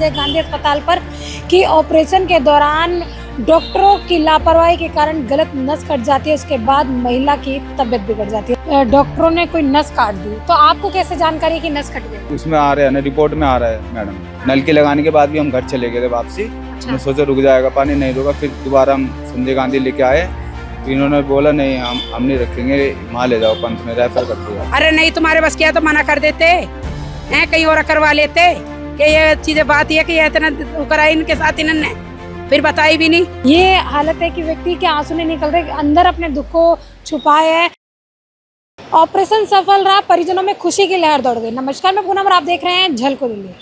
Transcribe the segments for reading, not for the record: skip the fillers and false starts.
संजय गांधी अस्पताल पर कि ऑपरेशन के दौरान डॉक्टरों की लापरवाही के कारण गलत नस कट जाती है, उसके बाद महिला की तबीयत बिगड़ जाती है। डॉक्टरों ने कोई नस काट दी, तो आपको कैसे जानकारी है कि नस कट गई? उसमें आ रहा है ना, रिपोर्ट में आ रहा है मैडम। नलकी लगाने के बाद भी हम घर चले गए थे वापसी। मैं सोचा रुक जाएगा पानी, नहीं रुका। फिर दोबारा हम संजय गांधी लेके आए तो इन्होंने बोला नहीं, हम नहीं रखेंगे, वहाँ ले जाओ, पंत में रेफर कर दिया। अरे नहीं, तुम्हारे बस किया तो मना कर देते हैं, कहीं और करवा लेते कि ये चीजें बात है कि ये इतना कराई इनके साथ, इन्होंने फिर बताई भी नहीं। ये हालत है कि व्यक्ति के आंसू नहीं निकल रहे, अंदर अपने दुख को छुपाए है। ऑपरेशन सफल रहा, परिजनों में खुशी की लहर दौड़ गई। नमस्कार, मैं पूनम और आप देख रहे हैं झलको दिल्ली।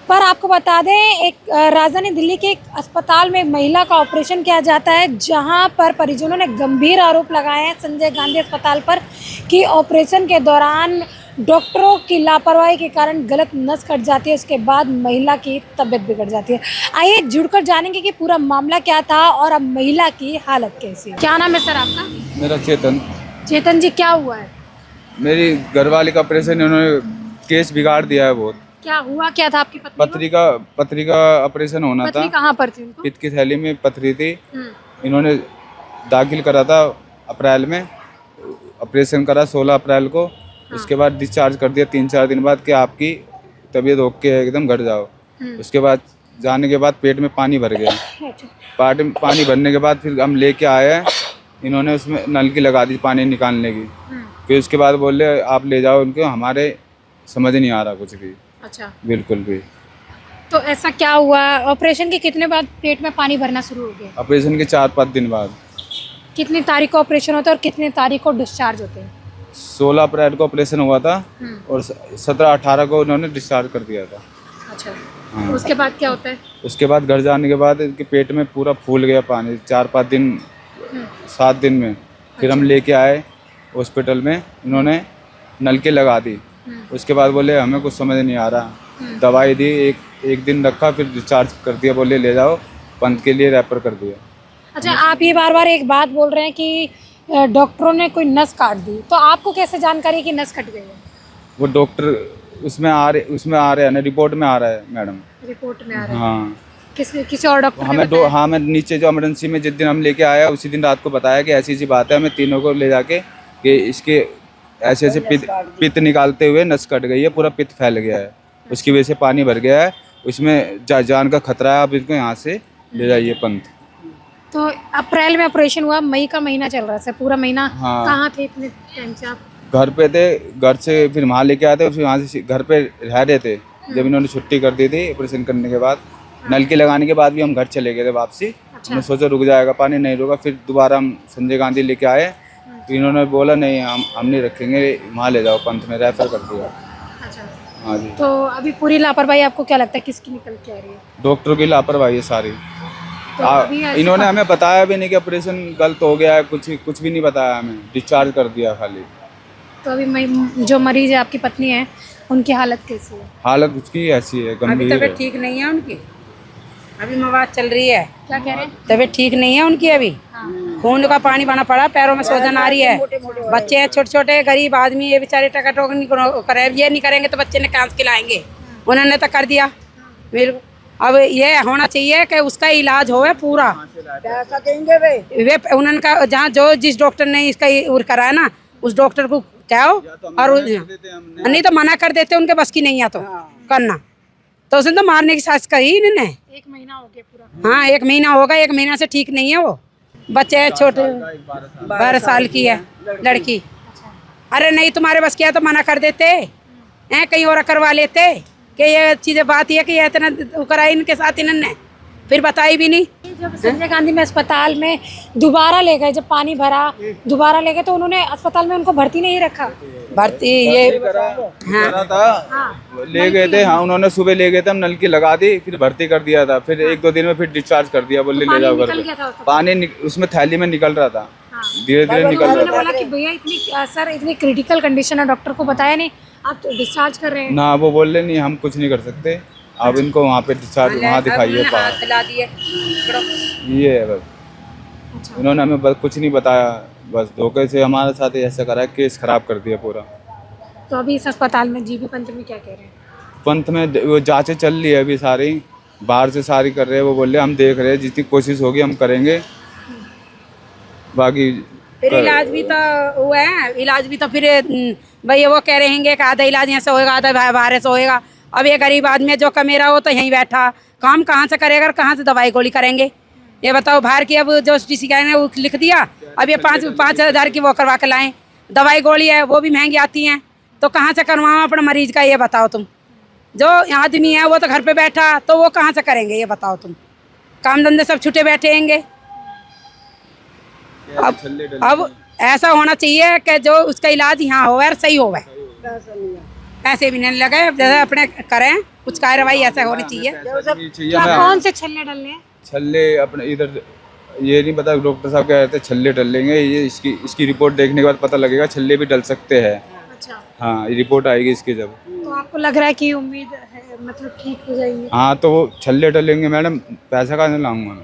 पर आपको बता दें, एक राजधानी दिल्ली के एक अस्पताल में एक महिला का ऑपरेशन किया जाता है, जहां पर परिजनों ने गंभीर आरोप लगाए हैं संजय गांधी अस्पताल पर कि ऑपरेशन के दौरान डॉक्टरों की लापरवाही के कारण गलत नस कट जाती है, उसके बाद महिला की तबीयत बिगड़ जाती है। आइए जुड़कर जानेंगे कि पूरा मामला क्या था और अब महिला की हालत कैसी है। क्या नाम है सर आपका? मेरा चेतन। चेतन जी, क्या हुआ है? मेरी घरवाली का ऑपरेशन इन्होंने केस बिगाड़ दिया है बहुत। क्या हुआ, क्या था आपकी पत्नी को? पथरी का ऑपरेशन होना था। पत्नी कहाँ पर थी उनको? पित्त की थैली में पथरी थी। इन्होंने दाखिल करा था अप्रैल में, ऑपरेशन करा 16 अप्रैल को। उसके बाद डिस्चार्ज कर दिया 3-4 दिन बाद कि आपकी तबीयत ओके है, एकदम घर जाओ। उसके बाद जाने के बाद पेट में पानी भर गया। पानी भरने के बाद फिर हम लेके आए हैं, इन्होंने उसमें नलकी लगा दी पानी निकालने की। फिर उसके बाद बोले आप ले जाओ उनको, हमारे समझ नहीं आ रहा कुछ भी। अच्छा, बिल्कुल भी। तो ऐसा क्या हुआ? ऑपरेशन के कितने बाद पेट में पानी भरना शुरू हो गया? ऑपरेशन के 4-5 दिन बाद। कितनी तारीख को ऑपरेशन होता है और कितनी तारीख को डिस्चार्ज होते हैं? 16 अप्रैल को ऑपरेशन हुआ था और 17-18 को उन्होंने डिस्चार्ज कर दिया था। अच्छा, हाँ। तो उसके बाद क्या होता है? उसके बाद घर जाने के बाद इनके पेट में पूरा फूल गया पानी। 4-5 दिन 7 दिन में फिर हम लेके आए हॉस्पिटल में, इन्होंने नलकी लगा दी। उसके बाद बोले हमें कुछ समझ नहीं आ रहा, दवाई दी, एक दिन रखा, फिर डिस्चार्ज कर दिया, बोले ले जाओ, पंत के लिए रेफर कर दिया। अच्छा, आप ये बार बार एक बात बोल रहे हैं कि डॉक्टरों ने कोई नस काट दी, तो आपको कैसे जानकारी कि नस कट गई है? वो डॉक्टर उसमें आ रहे हैं ना, रिपोर्ट में आ रहा है मैडम। रिपोर्ट में आ रहा है? हाँ। किसी और डॉक्टर ने हमें बताया? हाँ, मैं नीचे जो इमरजेंसी में जिस दिन हम लेके आया उसी दिन रात को बताया कि ऐसी बात है, हमें तीनों को ले जाके कि इसके ऐसे पित्त निकालते हुए नस कट गई है, पूरा पित्त फैल गया है, उसकी वजह से पानी भर गया है, उसमें जान का खतरा है, आप इसको यहाँ से ले जाइए पंत। तो अप्रैल में ऑपरेशन हुआ, मई का महीना चल रहा है, पूरा महीना हाँ। कहाँ थे इतने टाइम से आप? घर पे थे, घर से फिर वहाँ लेके आए थे, फिर वहाँ से घर पे रह रहे थे। जब इन्होंने छुट्टी कर दी थी ऑपरेशन करने के बाद, नलकी लगाने के बाद भी हम घर चले गए थे वापसी। मैं सोचा रुक जाएगा पानी, नहीं रुका। फिर दोबारा हम संजय गांधी लेके आए तो इन्होंने बोला नहीं, हम नहीं रखेंगे, वहाँ ले जाओ, पंत में रेफर कर दिया। अच्छा, हाँ जी। तो अभी पूरी लापरवाही आपको क्या लगता है किसकी निकल के आ रही है? डॉक्टरों की लापरवाही है सारी। तो अभी इन्होंने हमें बताया भी नहीं कि ऑपरेशन गलत हो गया है, कुछ भी नहीं बताया हमें, डिस्चार्ज कर दिया खाली। तो अभी जो मरीज है आपकी पत्नी है, उनकी हालत कैसी है? हालत उसकी ऐसी है, अभी गंभीर तबीयत है। ठीक नहीं है उनकी, अभी मवाद चल रही है। क्या कह रहे हैं? तबीयत ठीक नहीं है उनकी, अभी खून का पानी बना पड़ा, पैरों में सूजन आ रही है, बच्चे हैं छोटे छोटे, गरीब आदमी, ये बेचारे टका टोक नहीं करे, ये नहीं करेंगे तो बच्चे ने कहाँ से खिलाएंगे? उन्होंने तो कर दिया बिल्कुल। अब ये होना चाहिए कि उसका इलाज होवे पूरा, पैसा देंगे वे उन्होंने का, जहाँ जो जिस डॉक्टर ने इसका कराया ना, उस डॉक्टर को कहो, और नहीं तो मना कर देते, उनके बस की नहीं है तो करना। तो उसने तो मारने की साजिश करी इन्होंने। 1 महीना हो गया पूरा? हाँ, 1 महीना होगा, 1 महीना से ठीक नहीं है वो। बच्चे छोटे 12 साल की है लड़की। अरे नहीं, तुम्हारे बस किया तो मना कर देते हैं, कहीं और करवा लेते कि ये चीजें बात है कि ये इतना कराई इनके साथ, इन्होंने फिर बताई भी नहीं। जब संजय गांधी में अस्पताल में दोबारा ले गए, जब पानी भरा दोबारा ले गए, तो उन्होंने अस्पताल में उनको भर्ती नहीं रखा? भर्ती ये करा था, ले गए थे। हाँ, उन्होंने सुबह ले गए थे, हम नलकी लगा दी, फिर भर्ती कर दिया था, फिर 1-2 दिन में फिर डिस्चार्ज कर दिया, बोले ले जाओ घर पे। पानी उसमें थैली में निकल रहा था, धीरे धीरे निकल रहा था। बोला कि भैया इतनी क्रिटिकल कंडीशन है, डॉक्टर को बताया नहीं, आप डिस्चार्ज कर रहे हैं? ना, वो बोल रहे नहीं हम कुछ नहीं कर सकते, आप इनको वहाँ पे डिस्चार्ज वहाँ दिखाइए बाहर। ये है बस। अच्छा। इन्होंने हमें बस कुछ नहीं बताया, बस धोखे से हमारे साथ ऐसा करा, केस खराब कर दिया पूरा। तो अभी इस अस्पताल में जीबी पंत में क्या कह रहे हैं? पंथ में वो जांचें चल रही है अभी सारी, बाहर से सारी कर रहे हैं। वो बोले हम देख रहे हैं, जितनी कोशिश होगी हम करेंगे, बाकी फिर इलाज भी तो हुआ है, इलाज भी तो फिर भाई वो कह रहे हैं कि आधा इलाज यहाँ से होएगा, आधा बाहर से होएगा। अब ये गरीब आदमी जो कमेरा हो तो यहीं बैठा, काम कहाँ से करेगा और कहाँ से दवाई गोली करेंगे? ये बताओ। बाहर की अब जो DCI ने वो लिख दिया, अब ये 5,000 की वो करवा के लाएं। दवाई गोली है वो भी महंगी आती हैं, तो कहाँ से करवाओ अपने मरीज का? ये बताओ तुम। जो आदमी है वो तो घर पे बैठा, तो वो कहाँ से करेंगे? ये बताओ तुम। काम धंधे सब छुट्टे बैठेंगे। अब ऐसा होना चाहिए कि जो उसका इलाज यहाँ हो और सही हो, पैसे भी नहीं लगे, जैसे अपने करें कुछ कार्रवाई ऐसा होनी चाहिए। क्या कौन से छल्ले डलने हैं? छल्ले अपने इधर ये नहीं पता, डॉक्टर साहब कह रहे थे छल्ले डलेंगे। ये इसकी रिपोर्ट देखने के बाद पता लगेगा, छल्ले भी डल सकते हैं। अच्छा, हाँ, ये रिपोर्ट आएगी इसकी जब। तो आपको लग रहा है कि उम्मीद है, मतलब ठीक हो जाएंगे? हाँ, तो वो छल्ले डलेंगे मैडम। पैसा कहाँ से लाऊंगा मैं?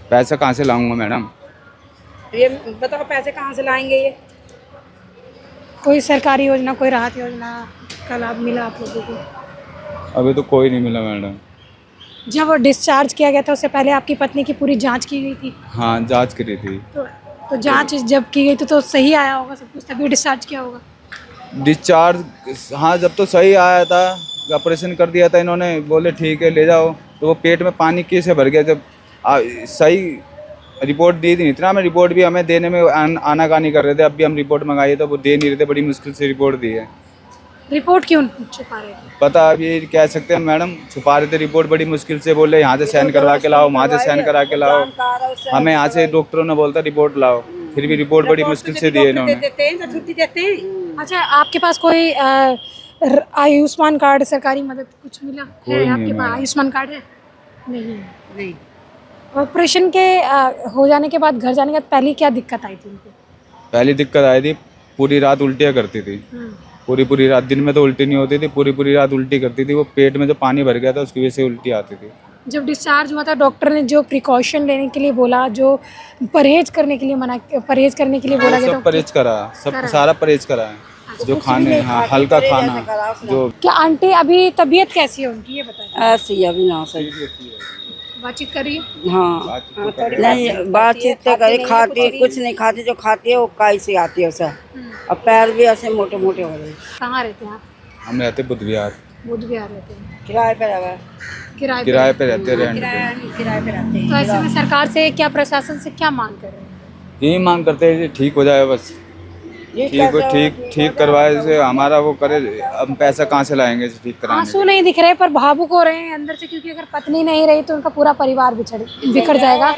पैसा कहाँ से लाऊंगा मैडम? ये बताओ पैसे कहाँ से लाएंगे? ये कोई सरकारी योजना, कोई राहत योजना का लाभ मिला आप लोगों को? अभी तो कोई नहीं मिला मैडम। जब वो डिस्चार्ज किया गया था उससे पहले आपकी पत्नी की पूरी जांच की गई थी? हाँ, जांच करी थी। तो जांच जब की गई तो सही आया होगा सब कुछ, तभी डिस्चार्ज किया होगा? डिस्चार्ज, हाँ, जब तो सही आया था, ऑपरेशन कर दिया था इन्होंने, बोले ठीक है ले जाओ। तो वो पेट में पानी कैसे भर गया? जब सही रिपोर्ट दी थी, इतना में रिपोर्ट भी हमें देने में आनाकानी कर रहे थे। अब भी हम रिपोर्ट मंगाई तो वो दे नहीं रहे थे, बड़ी मुश्किल से रिपोर्ट दी है। रिपोर्ट क्यों छुपा रहे थे? पता अब ये कह सकते हैं मैडम, छुपा रहे थे रिपोर्ट बड़ी मुश्किल से। बोले यहाँ से साइन करवा के लाओ, वहाँ से साइन करा के लाओ। हमें यहाँ से डॉक्टरों ने बोलता रिपोर्ट लाओ, फिर भी रिपोर्ट बड़ी मुश्किल से दी है इन्होंने। छुट्टी देते हैं। अच्छा, आपके पास कोई आयुष्मान कार्ड, सरकारी मदद कुछ मिला है? आपके पास आयुष्मान कार्ड है? नहीं। ऑपरेशन के हो जाने के बाद, घर जाने के बाद पहली क्या दिक्कत आई थी उनको? पहली दिक्कत आई थी, पूरी रात उल्टियाँ करती थी। पूरी रात, दिन में तो उल्टी नहीं होती थी, पूरी रात उल्टी करती थी। वो पेट में जो पानी भर गया था उसकी वजह से उल्टी आती थी। जब डिस्चार्ज हुआ था डॉक्टर ने जो प्रिकॉशन लेने के लिए बोला, जो परहेज करने के लिए बोला गया, सब परहेज करा, सब सारा परहेज करा है। जो खाने, हाँ, हल्का खाना। जो क्या आंटी अभी तबीयत कैसी है उनकी, ये बताइए? ऐसी अभी ना सही। बातचीत कर रही है? हाँ, नहीं बातचीत तो करे, खाती कुछ नहीं खाती, जो खाती है वो काई से आती है उसे। अब पैर भी ऐसे मोटे मोटे हो रहे। कहाँ रहते हैं आप? हम रहते बुद्ध विहार रहते हैं। किराए पे रहा, किराए पे रहते हैं। किराए पे रहते हैं। तो ऐसे में सरकार से क्या, प्रशासन से क्या मांग कर रहे हैं? यही मांग करते हैं ठीक हो जाए, बस ठीक करवाए, जैसे हमारा वो करे। हम पैसा कहाँ से लाएंगे ठीक कराने? आंसू नहीं दिख रहे पर भावुक हो रहे हैं अंदर से, क्योंकि अगर पत्नी नहीं रही तो उनका पूरा परिवार बिखर जाएगा।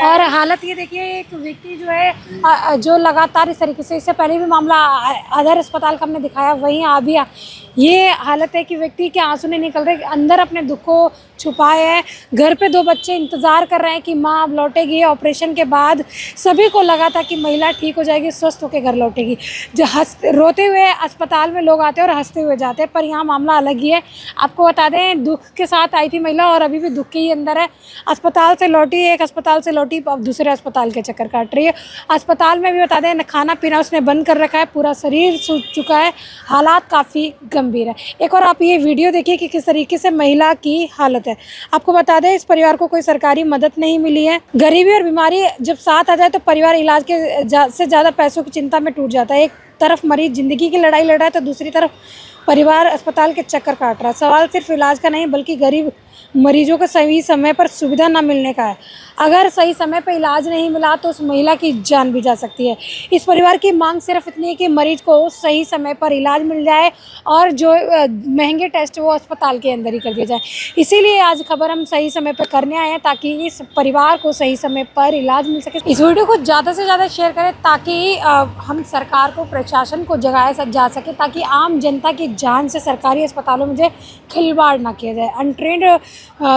और हालत ये देखिए, एक व्यक्ति जो है जो लगातार इस तरीके से, इससे पहले भी मामला अदर अस्पताल का हमने दिखाया, वहीं अभी ये हालत है कि व्यक्ति के आंसू नहीं निकल रहे, अंदर अपने दुख को छुपाए है। घर पे 2 बच्चे इंतजार कर रहे हैं कि माँ अब लौटेगी। ऑपरेशन के बाद सभी को लगा था कि महिला ठीक हो जाएगी, स्वस्थ होकर घर लौटेगी। जो रोते हुए अस्पताल में लोग आते हैं और हंसते हुए जाते हैं, पर यहाँ मामला अलग ही है। आपको बता दें, दुख के साथ आई थी महिला और अभी भी दुख के ही अंदर है। अस्पताल से लौटी, एक अस्पताल से लौटी, अब दूसरे अस्पताल के चक्कर काट रही है। अस्पताल में भी बता दें, खाना पीना उसने बंद कर रखा है, पूरा शरीर सूख चुका है, हालात काफ़ी गंभीर है। एक और आप ये वीडियो देखिए कि किस तरीके से महिला की हालत है। आपको बता दें, इस परिवार को कोई सरकारी मदद नहीं मिली है। गरीबी और बीमारी जब साथ आ जाए तो परिवार इलाज के से ज़्यादा पैसों की चिंता में टूट जाता है। एक तरफ मरीज ज़िंदगी की लड़ाई लड़ रहा है तो दूसरी तरफ परिवार अस्पताल के चक्कर काट रहा है। सवाल सिर्फ इलाज का नहीं, बल्कि गरीब मरीजों को सही समय पर सुविधा ना मिलने का है। अगर सही समय पर इलाज नहीं मिला तो उस महिला की जान भी जा सकती है। इस परिवार की मांग सिर्फ इतनी है कि मरीज को सही समय पर इलाज मिल जाए और जो महंगे टेस्ट वो अस्पताल के अंदर ही कर दिया जाए। इसीलिए आज खबर हम सही समय पर करने आए हैं, ताकि इस परिवार को सही समय पर इलाज मिल सके। इस वीडियो को ज़्यादा से ज़्यादा शेयर करें ताकि हम सरकार को, प्रशासन को जगाया जा सके, ताकि आम जनता की जान से सरकारी अस्पतालों में जो खिलवाड़ ना किया जाए। अनट्रेंड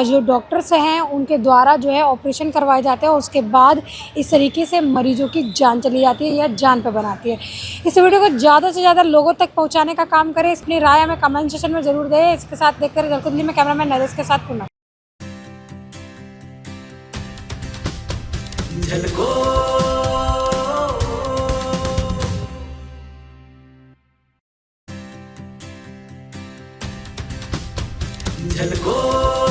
जो डॉक्टर्स हैं उनके द्वारा जो है ऑपरेशन करवाए जाते हैं, उसके बाद इस तरीके से मरीजों की जान चली जाती है या जान पे बनाती है। इस वीडियो को ज़्यादा से ज़्यादा लोगों तक पहुंचाने का काम करें। अपनी राय हमें कमेंट सेक्शन में ज़रूर दें। इसके साथ देखकर झलको दिल्ली में कैमरामैन नरेश के साथ पुनः झलको